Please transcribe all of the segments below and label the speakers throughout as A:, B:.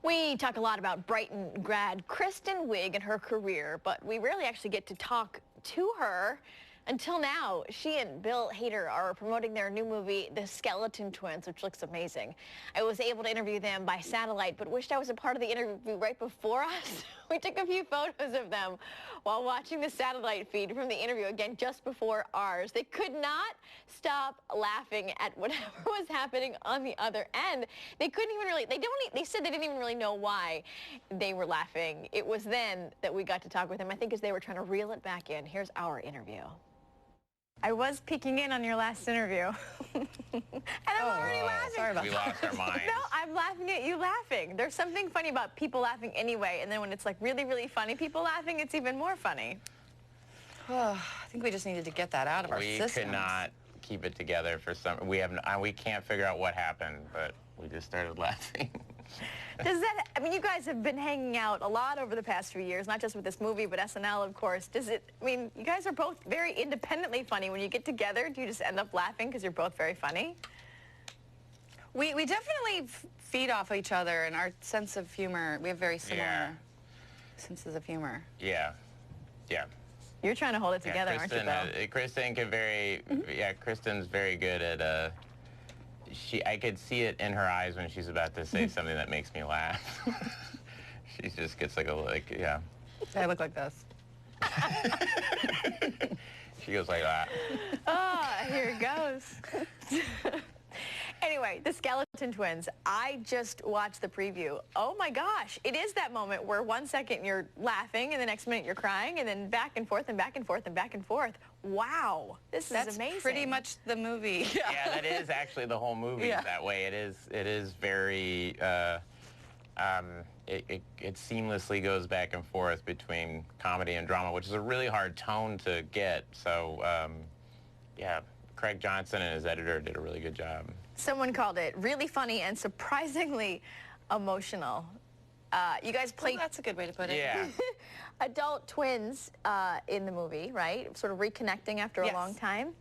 A: We talk a lot about Brighton grad Kristen WIig and her career, but we rarely actually get to talk to her. Until now, she and Bill Hader are promoting their new movie, The Skeleton Twins, which looks amazing. I was able to interview them by satellite, but wished I was a part of the interview right before us. We took a few photos of them while watching the satellite feed from the interview, again, just before ours. They could not stop laughing at whatever was happening on the other end. They couldn't even really, they said they didn't even really know why they were laughing. It was then that we got to talk with them, I think, as they were trying to reel it back in. Here's our interview. I was peeking in on your last interview. And I'm already laughing.
B: Sorry about that. We lost our minds.
A: No, I'm laughing at you laughing. There's something funny about people laughing anyway, and then when it's like really, really funny people laughing, it's even more funny.
B: I think we just needed to get that out of our systems.
C: We could not keep it together for some. We can't figure out what happened, but we just started laughing.
A: Does that, I mean, you guys have been hanging out a lot over the past few years, not just with this movie, but SNL, of course. Does it, I mean, you guys are both very independently funny. When you get together, do you just end up laughing because you're both very funny?
B: We definitely feed off each other, and our sense of humor, we have very similar senses of humor.
C: Yeah.
A: You're trying to hold it together, aren't you, Bill?
C: Kristen can Kristen's very good at, I could see it in her eyes when she's about to say something that makes me laugh. She just gets I
B: look like this.
C: She goes like that.
A: Oh, here it goes. Anyway, The Skeleton Twins. I just watched the preview. Oh my gosh, it is that moment where 1 second you're laughing and the next minute you're crying, and then back and forth and back and forth and back and forth. Wow, this is amazing.
B: That's pretty much the movie.
C: Yeah, that is actually the whole movie that way. It is very, it seamlessly goes back and forth between comedy and drama, which is a really hard tone to get. So, yeah, Craig Johnson and his editor did a really good job.
A: Someone called it really funny and surprisingly emotional. You guys played...
B: Well, that's a good way to put it.
C: Yeah.
A: Adult twins in the movie, right? Sort of reconnecting after a long time?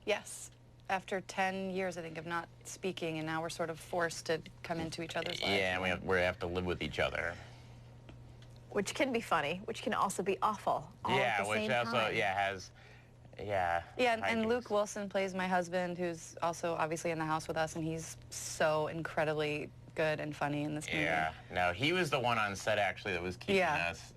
B: Yes. After 10 years, I think, of not speaking, and now we're sort of forced to come into each other's lives.
C: Yeah, and we have to live with each other.
A: Which can be funny, which can also be awful all at the same time.
C: Has...
B: Yeah, and Luke Wilson plays my husband, who's also obviously in the house with us, and he's so incredibly good and funny in this movie.
C: Yeah, no, he was the one on set actually that was keeping us.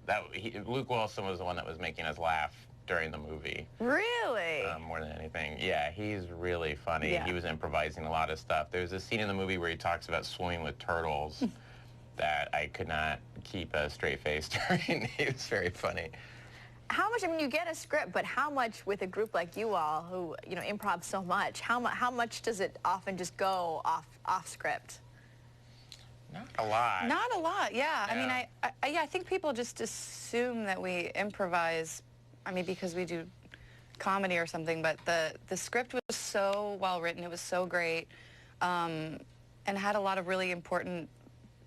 C: Luke Wilson was the one that was making us laugh during the movie.
A: Really?
C: More than anything. Yeah, he's really funny.
A: Yeah.
C: He was improvising a lot of stuff. There's a scene in the movie where he talks about swimming with turtles that I could not keep a straight face during. It was very funny.
A: How much, I mean, you get a script, but how much with a group like you all who, you know, improv so much, how much does it often just go off script?
C: Not a lot.
B: Not a lot, yeah. I mean, I think people just assume that we improvise, I mean, because we do comedy or something, but the script was so well written, it was so great, and had a lot of really important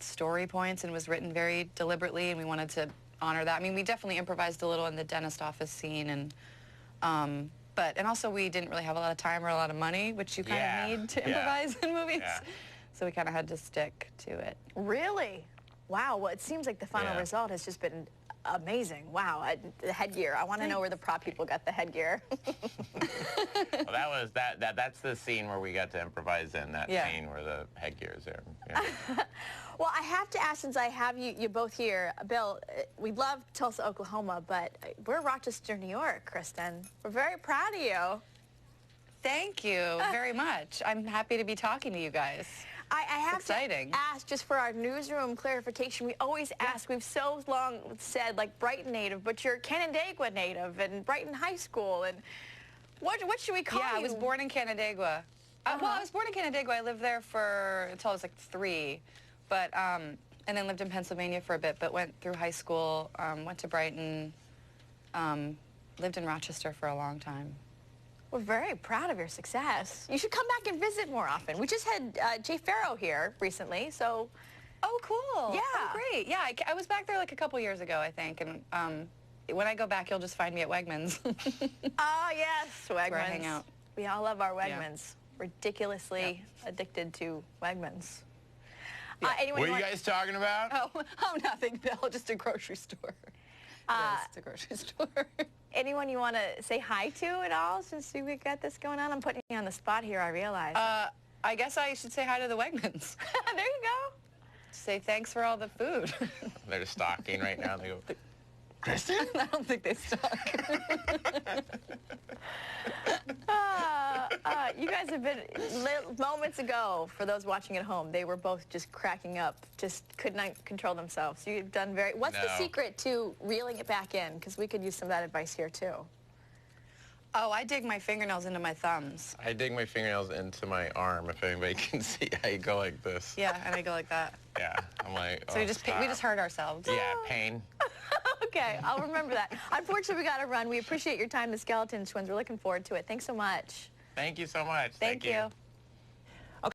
B: story points and was written very deliberately, and we wanted to honor that. I mean, we definitely improvised a little in the dentist office scene, and and also we didn't really have a lot of time or a lot of money, which you kind of need to improvise in movies. Yeah. So we kind of had to stick to it.
A: Really? Wow. Well, it seems like the final result has just been amazing. Wow. The headgear. I want to know where the prop people got the headgear.
C: Well, that's the scene where we got to improvise in, that scene where the headgear is there. Yeah.
A: Well, I have to ask, since I have you both here, Bill, we love Tulsa, Oklahoma, but we're Rochester, New York, Kristen. We're very proud of you.
B: Thank you very much. I'm happy to be talking to you guys.
A: I have to ask, just for our newsroom clarification, we always ask, we've so long said, like, Brighton native, but you're Canandaigua native and Brighton High School, and what should we call you?
B: Yeah, I was born in Canandaigua. Well, I was born in Canandaigua. I lived there until I was like 3, but, and then lived in Pennsylvania for a bit, but went through high school, went to Brighton, lived in Rochester for a long time.
A: We're very proud of your success. You should come back and visit more often. We just had Jay Farrow here recently, so...
B: Oh, cool.
A: Yeah.
B: Oh, great. Yeah, I was back there like a couple years ago, I think, and when I go back, you'll just find me at Wegmans.
A: Oh, yes, Wegmans.
B: That's where I hang out.
A: We all love our Wegmans. Ridiculously addicted to Wegmans. Anyone
C: What are you guys talking about?
B: Oh, nothing, Bill. Just a grocery store. Yes, it's a grocery store.
A: Anyone you want to say hi to at all since we got this going on? I'm putting you on the spot here, I realize.
B: I guess I should say hi to the Wegmans.
A: There you go.
B: Say thanks for all the food.
C: They're just stalking right now. They go,
B: Kristen? I don't think they stalk.
A: You guys have been, moments ago, for those watching at home, they were both just cracking up, just could not control themselves. You've done very, what's the secret to reeling it back in? Because we could use some of that advice here, too.
B: Oh, I dig my fingernails into my thumbs.
C: I dig my fingernails into my arm, if anybody can see. I go like this.
B: Yeah, and I go like that.
C: Yeah, I'm like,
B: So we just hurt ourselves.
C: Yeah, pain.
A: Okay, I'll remember that. Unfortunately, we got to run. We appreciate your time, the Skeleton Twins. We're looking forward to it. Thanks so much.
C: Thank you so much.
A: Thank you.